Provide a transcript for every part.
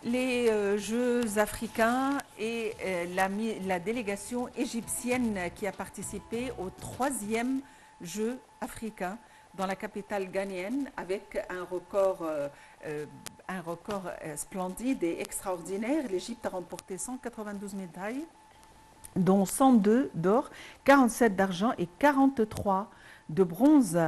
Les Jeux africains et la délégation égyptienne qui a participé au troisième Jeux africains dans la capitale ghanéenne avec un record splendide et extraordinaire. L'Égypte a remporté 192 médailles, dont 102 d'or, 47 d'argent et 43 de bronze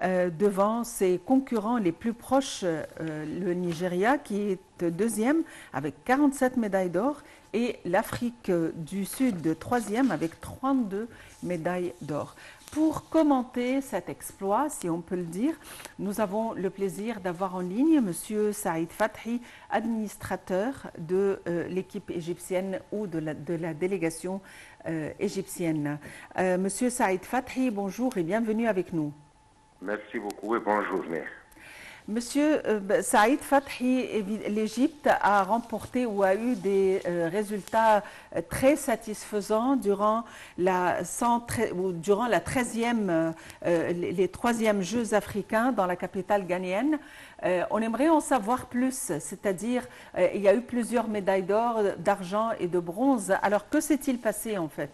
devant ses concurrents les plus proches, le Nigeria qui est deuxième avec 47 médailles d'or et l'Afrique du Sud troisième avec 32 médailles d'or. Pour commenter cet exploit, si on peut le dire, nous avons le plaisir d'avoir en ligne M. Saïd Fathi, administrateur de l'équipe égyptienne ou de la délégation égyptienne. Monsieur Saïd Fathi, bonjour et bienvenue avec nous. Merci beaucoup et bonjour. Monsieur Saïd Fathi, l'Égypte a remporté ou a eu des résultats très satisfaisants durant les 3e Jeux africains dans la capitale ghanéenne. On aimerait en savoir plus, c'est-à-dire il y a eu plusieurs médailles d'or, d'argent et de bronze. Alors que s'est-il passé en fait?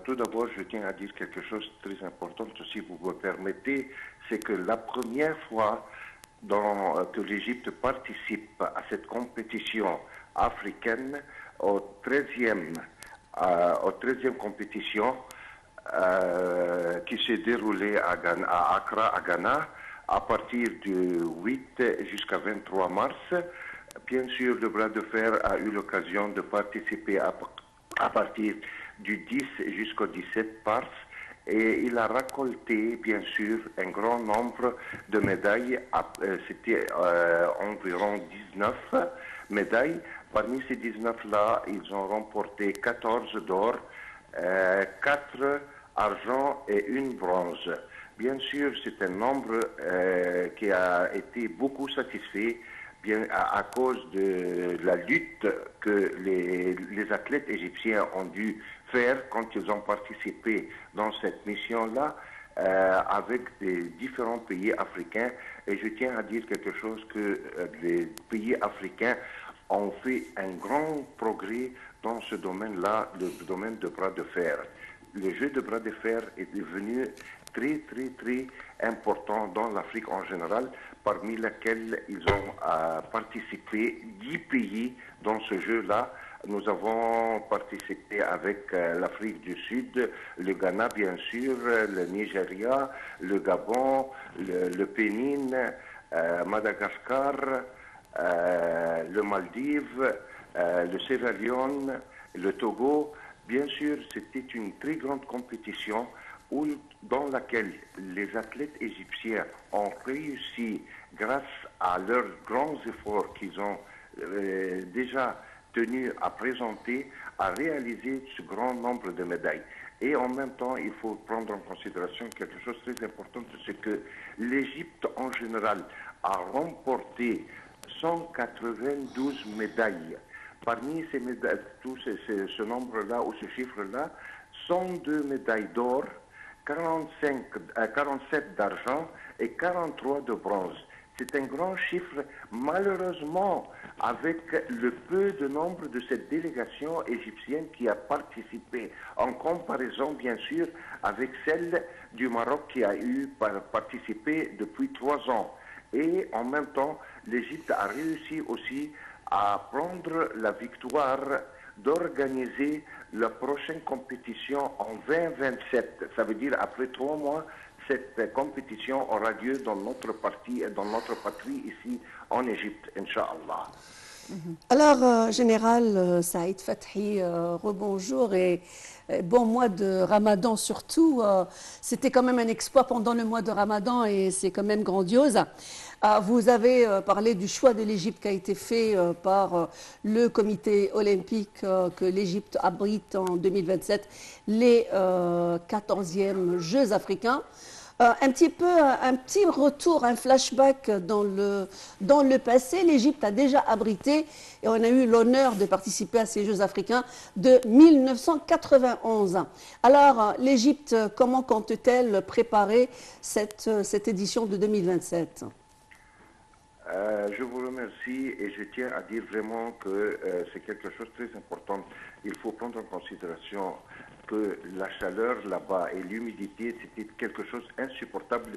Tout d'abord, je tiens à dire quelque chose de très important, si vous me permettez, c'est que la première fois que l'Égypte participe à cette compétition africaine, au 13e compétition qui s'est déroulée à Accra, à Ghana, à partir du 8 jusqu'à 23 mars. Bien sûr, le bras de fer a eu l'occasion de participer à partir du 10 jusqu'au 17 mars et il a récolté bien sûr un grand nombre de médailles, c'était environ 19 médailles. Parmi ces 19-là, ils ont remporté 14 d'or, 4 argent et 1 bronze. Bien sûr, c'est un nombre qui a été beaucoup satisfait bien à cause de la lutte que les athlètes égyptiens ont dû faire quand ils ont participé dans cette mission-là avec des différents pays africains. Et je tiens à dire quelque chose que les pays africains ont fait un grand progrès dans ce domaine-là, le domaine de bras de fer. Le jeu de bras de fer est devenu très important dans l'Afrique en général, parmi lesquels ils ont participé 10 pays dans ce jeu-là. Nous avons participé avec l'Afrique du Sud, le Ghana bien sûr, le Nigeria, le Gabon, le Bénin, Madagascar, le Maldives, le Sierra Leone, le Togo. Bien sûr, c'était une très grande compétition dans laquelle les athlètes égyptiens ont réussi, grâce à leurs grands efforts qu'ils ont déjà tenus à présenter, à réaliser ce grand nombre de médailles. Et en même temps, il faut prendre en considération quelque chose de très important, c'est que l'Égypte en général a remporté 192 médailles. Parmi ces médailles, ce nombre-là ou ce chiffre-là, 102 médailles d'or, 47 d'argent et 43 de bronze. C'est un grand chiffre, malheureusement, avec le peu de nombre de cette délégation égyptienne qui a participé, en comparaison, bien sûr, avec celle du Maroc qui a participé depuis 3 ans. Et en même temps, l'Égypte a réussi aussi à prendre la victoire d'organiser la prochaine compétition en 2027. Ça veut dire après 3 mois, cette compétition aura lieu dans notre patrie ici en Égypte, Inch'Allah. Alors, Général Saïd Fathi, rebonjour et bon mois de Ramadan surtout. C'était quand même un exploit pendant le mois de Ramadan et c'est quand même grandiose. Vous avez parlé du choix de l'Égypte qui a été fait par le comité olympique que l'Égypte abrite en 2027, les 14e Jeux africains. Un petit retour, un flashback dans le passé. L'Égypte a déjà abrité et on a eu l'honneur de participer à ces Jeux africains de 1991. Alors, l'Égypte, comment compte-t-elle préparer cette édition de 2027 ? Je vous remercie et je tiens à dire vraiment que c'est quelque chose de très important. Il faut prendre en considération que la chaleur là-bas et l'humidité, c'était quelque chose d'insupportable,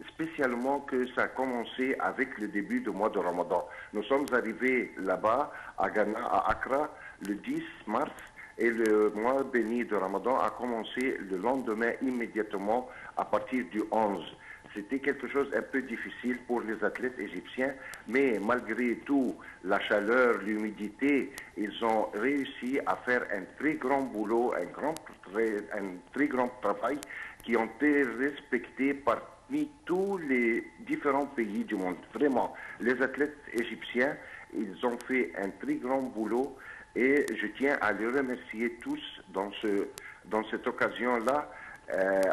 spécialement que ça a commencé avec le début du mois de Ramadan. Nous sommes arrivés là-bas, à Ghana, à Accra, le 10 mars, et le mois béni de Ramadan a commencé le lendemain immédiatement à partir du 11. C'était quelque chose un peu difficile pour les athlètes égyptiens, mais malgré tout, la chaleur, l'humidité, ils ont réussi à faire un très grand boulot, un très grand travail qui ont été respectés parmi tous les différents pays du monde. Vraiment, les athlètes égyptiens, ils ont fait un très grand boulot et je tiens à les remercier tous dans cette occasion-là,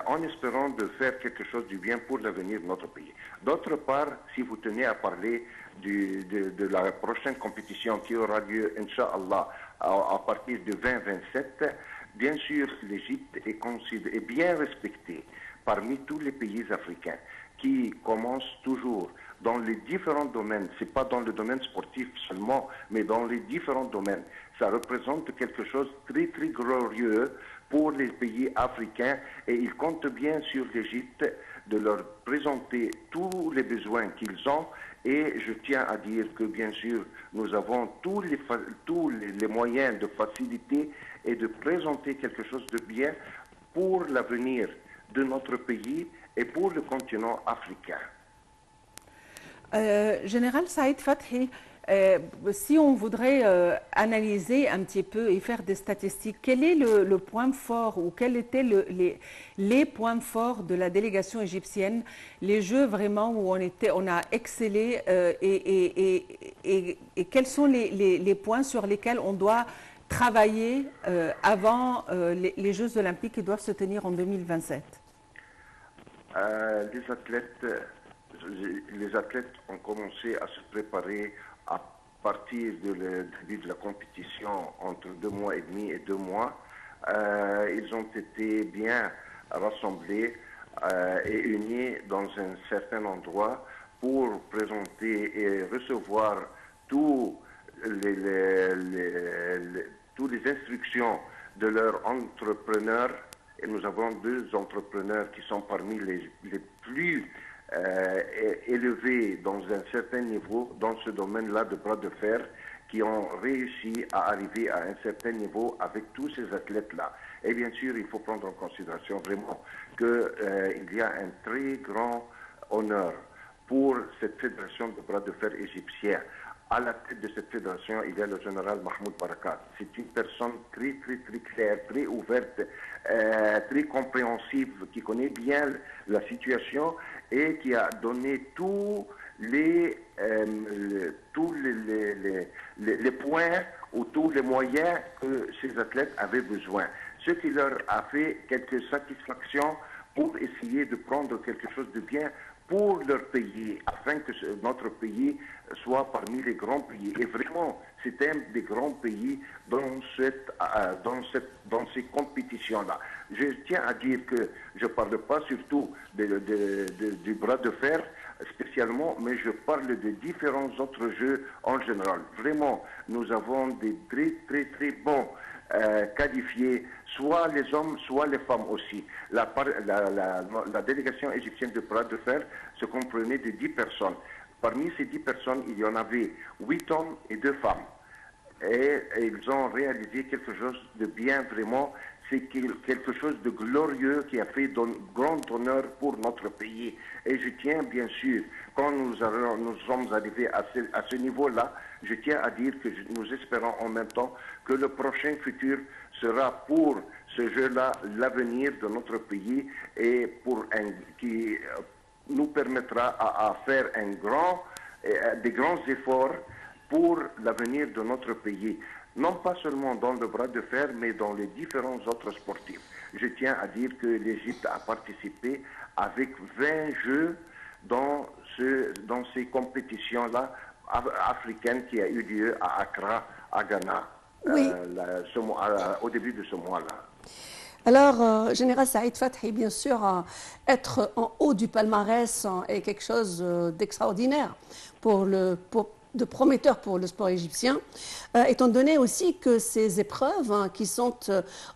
en espérant de faire quelque chose du bien pour l'avenir de notre pays. D'autre part, si vous tenez à parler de la prochaine compétition qui aura lieu, Inch'Allah, à partir de 2027, bien sûr, l'Égypte est bien respectée parmi tous les pays africains qui commencent toujours dans les différents domaines, ce n'est pas dans le domaine sportif seulement, mais dans les différents domaines. Ça représente quelque chose de très, très glorieux pour les pays africains et ils comptent bien sur l'Égypte de leur présenter tous les besoins qu'ils ont. Et je tiens à dire que, bien sûr, nous avons tous les moyens de faciliter et de présenter quelque chose de bien pour l'avenir de notre pays et pour le continent africain. Général Saïd Fathi, si on voudrait analyser un petit peu et faire des statistiques, quel est le point fort ou quels étaient les points forts de la délégation égyptienne, les jeux vraiment où on a excellé et quels sont les points sur lesquels on doit travailler avant les Jeux olympiques qui doivent se tenir en 2027? Les athlètes ont commencé à se préparer à partir du début de la compétition entre 2 mois et demi et 2 mois. Ils ont été bien rassemblés et unis dans un certain endroit pour présenter et recevoir toutes les instructions de leurs entrepreneurs. Et nous avons 2 entrepreneurs qui sont parmi les plus élevés dans un certain niveau dans ce domaine-là de bras de fer, qui ont réussi à arriver à un certain niveau avec tous ces athlètes-là. Et bien sûr, il faut prendre en considération vraiment qu'il y a un très grand honneur pour cette fédération de bras de fer égyptien. À la tête de cette fédération, il y a le général Mahmoud Barakat. C'est une personne très, très, très claire, très ouverte, très compréhensive, qui connaît bien la situation et qui a donné tous les points ou tous les moyens que ces athlètes avaient besoin. Ce qui leur a fait quelques satisfactions pour essayer de prendre quelque chose de bien pour leur pays, afin que notre pays soit parmi les grands pays. Et vraiment, c'est un des grands pays dans ces compétitions-là. Je tiens à dire que je ne parle pas surtout du bras de fer spécialement, mais je parle de différents autres jeux en général. Vraiment, nous avons des très, très, très bons qualifiés, soit les hommes, soit les femmes aussi. La délégation égyptienne de bras de fer se comprenait de 10 personnes. Parmi ces 10 personnes, il y en avait 8 hommes et 2 femmes. Et ils ont réalisé quelque chose de bien, vraiment. C'est quelque chose de glorieux qui a fait grand honneur pour notre pays. Et je tiens, bien sûr, quand nous sommes arrivés à ce niveau-là, je tiens à dire que nous espérons en même temps que le prochain futur sera pour ce jeu-là l'avenir de notre pays et qui nous permettra à faire des grands efforts pour l'avenir de notre pays. Non pas seulement dans le bras de fer, mais dans les différents autres sportifs. Je tiens à dire que l'Égypte a participé avec 20 jeux dans ces compétitions-là africaines qui a eu lieu à Accra, à Ghana, Oui. au début de ce mois-là. Alors, Général Saïd Fathi, bien sûr, être en haut du palmarès est quelque chose d'extraordinaire de prometteur pour le sport égyptien, étant donné aussi que ces épreuves qui sont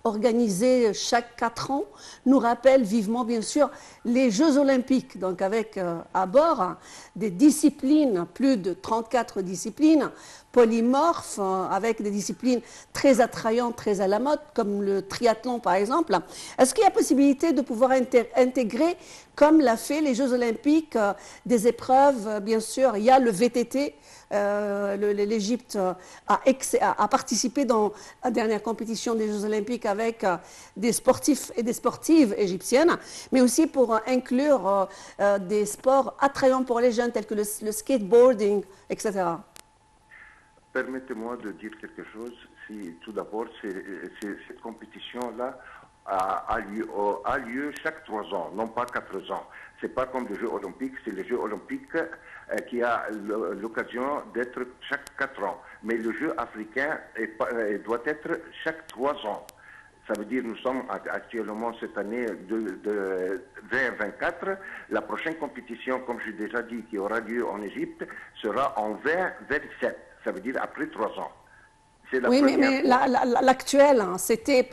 organisées chaque 4 ans nous rappellent vivement, bien sûr, les Jeux olympiques, donc avec à bord des disciplines, plus de 34 disciplines, polymorphes, avec des disciplines très attrayantes, très à la mode, comme le triathlon par exemple. Est-ce qu'il y a possibilité de pouvoir intégrer, comme l'a fait les Jeux olympiques, des épreuves, bien sûr, il y a le VTT, l'Égypte a participé dans la dernière compétition des Jeux olympiques avec des sportifs et des sportives égyptiennes, mais aussi pour inclure des sports attrayants pour les jeunes tels que le skateboarding, etc. Permettez-moi de dire quelque chose. Tout d'abord, cette compétition-là a lieu chaque 3 ans, non pas 4 ans. Ce n'est pas comme les Jeux olympiques, c'est les Jeux olympiques qui a l'occasion d'être chaque 4 ans. Mais le jeu africain doit être chaque 3 ans. Ça veut dire que nous sommes actuellement cette année de 2024. La prochaine compétition, comme j'ai déjà dit, qui aura lieu en Égypte, sera en 2027. Ça veut dire après 3 ans. Oui, mais l'actuel, hein, c'était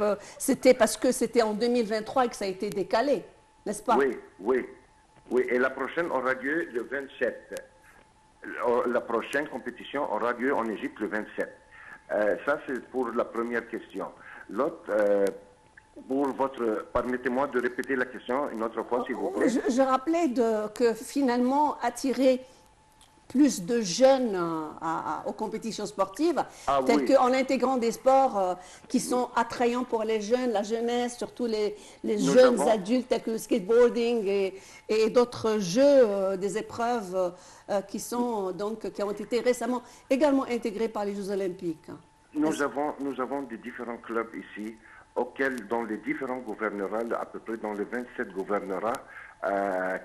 parce que c'était en 2023 et que ça a été décalé, n'est-ce pas? Oui. Et la prochaine aura lieu le 27. La prochaine compétition aura lieu en Égypte le 27. Ça, c'est pour la première question. L'autre, permettez-moi de répéter la question une autre fois, s'il vous plaît. Je rappelais que finalement, attirer plus de jeunes aux compétitions sportives, telles qu'en intégrant des sports qui sont attrayants pour les jeunes, la jeunesse, surtout les jeunes adultes, tels que le skateboarding et d'autres jeux, des épreuves qui ont été récemment également intégrés par les Jeux olympiques. Nous avons des différents clubs ici, dans les différents gouvernorats, à peu près dans les 27 gouvernorats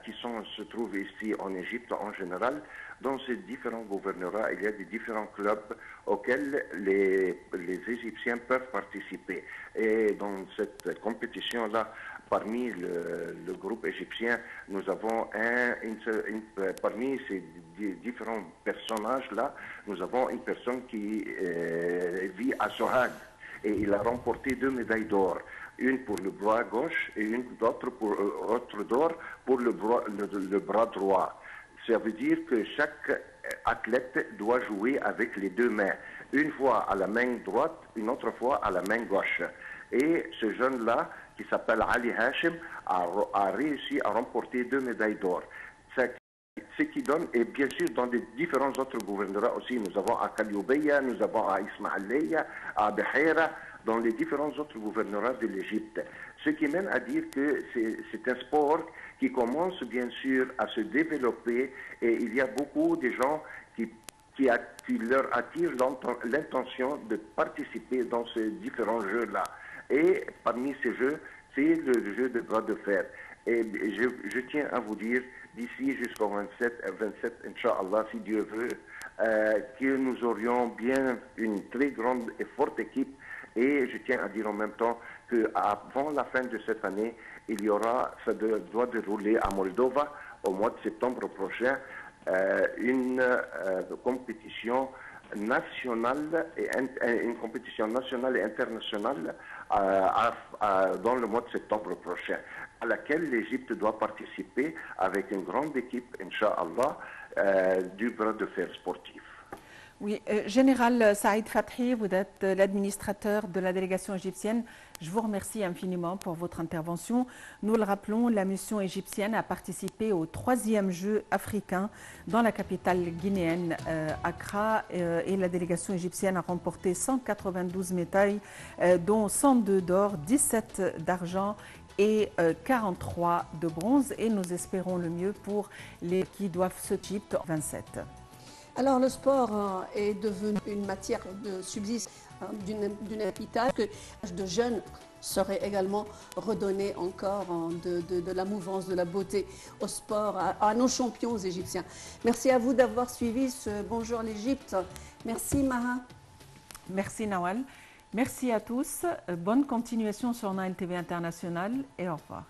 qui se trouvent ici en Égypte en général. Dans ces différents gouvernorats, il y a des différents clubs auxquels les Égyptiens peuvent participer. Et dans cette compétition-là, parmi le groupe égyptien, nous avons parmi ces différents personnages-là, nous avons une personne qui vit à Sohag et il a remporté 2 médailles d'or. Une pour le bras gauche et une autre d'or pour le bras droit. Ça veut dire que chaque athlète doit jouer avec les 2 mains. Une fois à la main droite, une autre fois à la main gauche. Et ce jeune-là, qui s'appelle Ali Hashim, a réussi à remporter 2 médailles d'or. Ce qui donne, et bien sûr dans les différents autres gouvernorats aussi, nous avons à Kalioubeya, nous avons à Ismaïlia, à Behaira, dans les différents autres gouvernorats de l'Égypte. Ce qui mène à dire que c'est un sport qui commence bien sûr à se développer et il y a beaucoup de gens qui leur attirent l'intention de participer dans ces différents jeux-là. Et parmi ces jeux, c'est le jeu de bras de fer. Et je tiens à vous dire, d'ici jusqu'au 27, Inch'Allah, si Dieu veut, que nous aurions bien une très grande et forte équipe. Et je tiens à dire en même temps qu'avant la fin de cette année, ça doit dérouler à Moldova au mois de septembre prochain une compétition nationale et internationale dans le mois de septembre prochain, à laquelle l'Égypte doit participer avec une grande équipe, Inch'Allah, du bras de fer sportif. Oui, Général Saïd Fathi, vous êtes l'administrateur de la délégation égyptienne. Je vous remercie infiniment pour votre intervention. Nous le rappelons, la mission égyptienne a participé au 3e jeu africain dans la capitale guinéenne, Accra, et la délégation égyptienne a remporté 192 médailles, dont 102 d'or, 17 d'argent et 43 de bronze. Et nous espérons le mieux pour les qui doivent se Égypte en 27. Alors le sport est devenu une matière de subsistance d'une hôpital que de jeunes serait également redonné encore de la mouvance, de la beauté au sport, à nos champions égyptiens. Merci à vous d'avoir suivi ce Bonjour l'Égypte. Merci Maha. Merci Nawal. Merci à tous. Bonne continuation sur Nile TV International et au revoir.